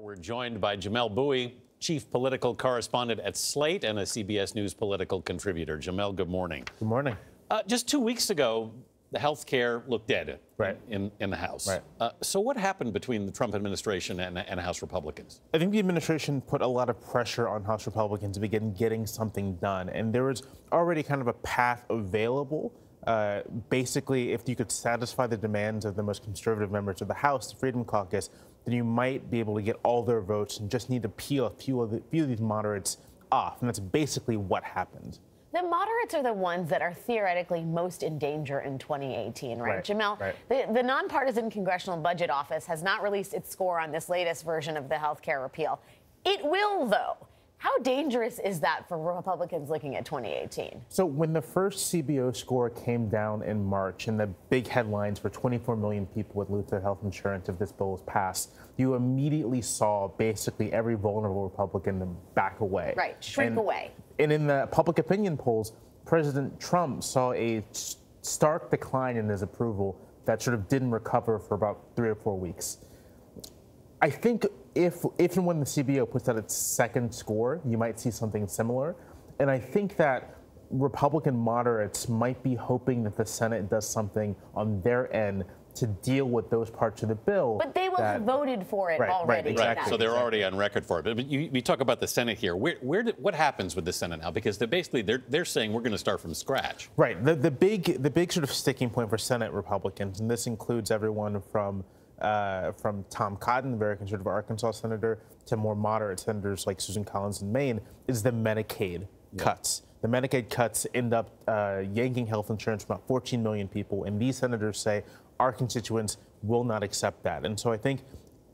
We're joined by Jamelle Bouie, chief political correspondent at Slate and a CBS News political contributor. Jamelle, good morning. Good morning. Just 2 weeks ago, the health care looked dead in the House. Right. So what happened between the Trump administration and House Republicans? I think the administration put a lot of pressure on House Republicans to begin getting something done. And there was already kind of a path available. Basically, if you could satisfy the demands of the most conservative members of the House, the Freedom Caucus, then you might be able to get all their votes and just need to peel a few of these moderates off. And that's basically what happened. The moderates are the ones that are theoretically most in danger in 2018, right? Jamelle, the nonpartisan Congressional Budget Office has not released its score on this latest version of the health care repeal. It will, though. How dangerous is that for Republicans looking at 2018? So when the first CBO score came down in March and the big headlines were 24 million people would lose their health insurance if this bill was passed, you immediately saw basically every vulnerable Republican back away. Right, shrink away. And in the public opinion polls, President Trump saw a stark decline in his approval that sort of didn't recover for about 3 or 4 weeks. I think if and when the CBO puts out its second score, you might see something similar. And I think that Republican moderates might be hoping that the Senate does something on their end to deal with those parts of the bill. But they will have voted for it already. Right, so they're already on record for it. But we talk about the Senate here. What happens with the Senate now? Because they're saying we're going to start from scratch. Right. The big sort of sticking point for Senate Republicans, and this includes everyone from Tom Cotton, the very conservative Arkansas senator, to more moderate senators like Susan Collins in Maine, is the Medicaid cuts. The Medicaid cuts end up yanking health insurance from about 14 million people, and these senators say our constituents will not accept that. And so I think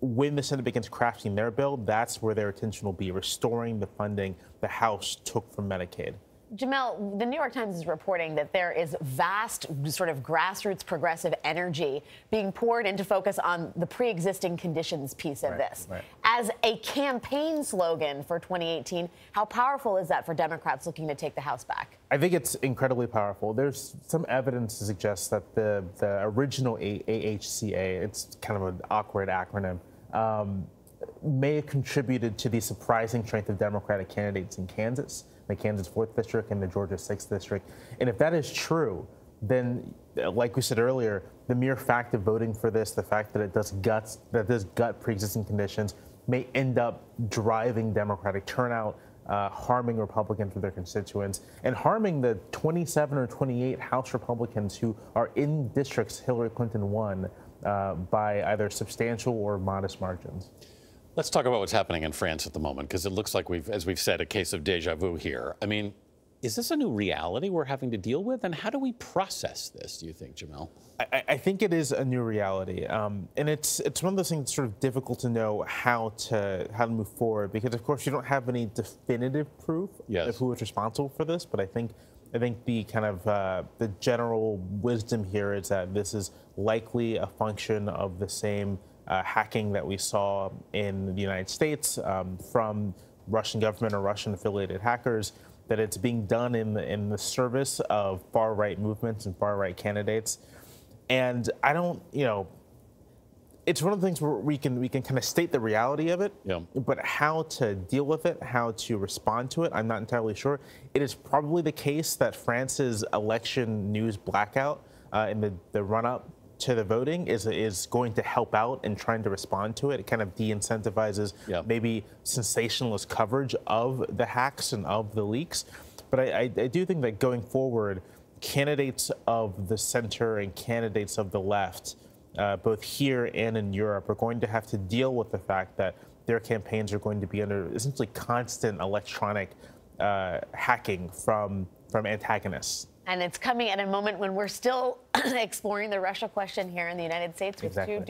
when the Senate begins crafting their bill, that's where their attention will be, restoring the funding the House took from Medicaid. Jamelle, the New York Times is reporting that there is vast sort of grassroots progressive energy being poured into focus on the pre-existing conditions piece of this. As a campaign slogan for 2018, how powerful is that for Democrats looking to take the House back? I think it's incredibly powerful. There's some evidence to suggest that the original AHCA, it's kind of an awkward acronym, may have contributed to the surprising strength of Democratic candidates in Kansas, the Kansas 4th District and the Georgia 6th District. And if that is true, then, like we said earlier, the mere fact of voting for this, the fact that it does gut pre-existing conditions, may end up driving Democratic turnout, harming Republicans with their constituents, and harming the 27 or 28 House Republicans who are in districts Hillary Clinton won by either substantial or modest margins. Let's talk about what's happening in France at the moment, because it looks like as we've said, a case of deja vu here. I mean, is this a new reality we're having to deal with? And how do we process this, do you think, Jamelle? I think it is a new reality. And it's one of those things that's sort of difficult to know how to move forward, because, of course, you don't have any definitive proof of who is responsible for this. But I think the kind of the general wisdom here is that this is likely a function of the same hacking that we saw in the United States from Russian government or Russian-affiliated hackers, that it's being done in the service of far-right movements and far-right candidates. And I don't, it's one of the things where we can kind of state the reality of it, but how to deal with it, how to respond to it, I'm not entirely sure. It is probably the case that France's election news blackout in the run-up to the voting is going to help out in trying to respond to it. It kind of de-incentivizes maybe sensationalist coverage of the hacks and of the leaks. But I do think that going forward, candidates of the center and candidates of the left, both here and in Europe, are going to have to deal with the fact that their campaigns are going to be under essentially constant electronic hacking from antagonists. And it's coming at a moment when we're still exploring the Russia question here in the United States with two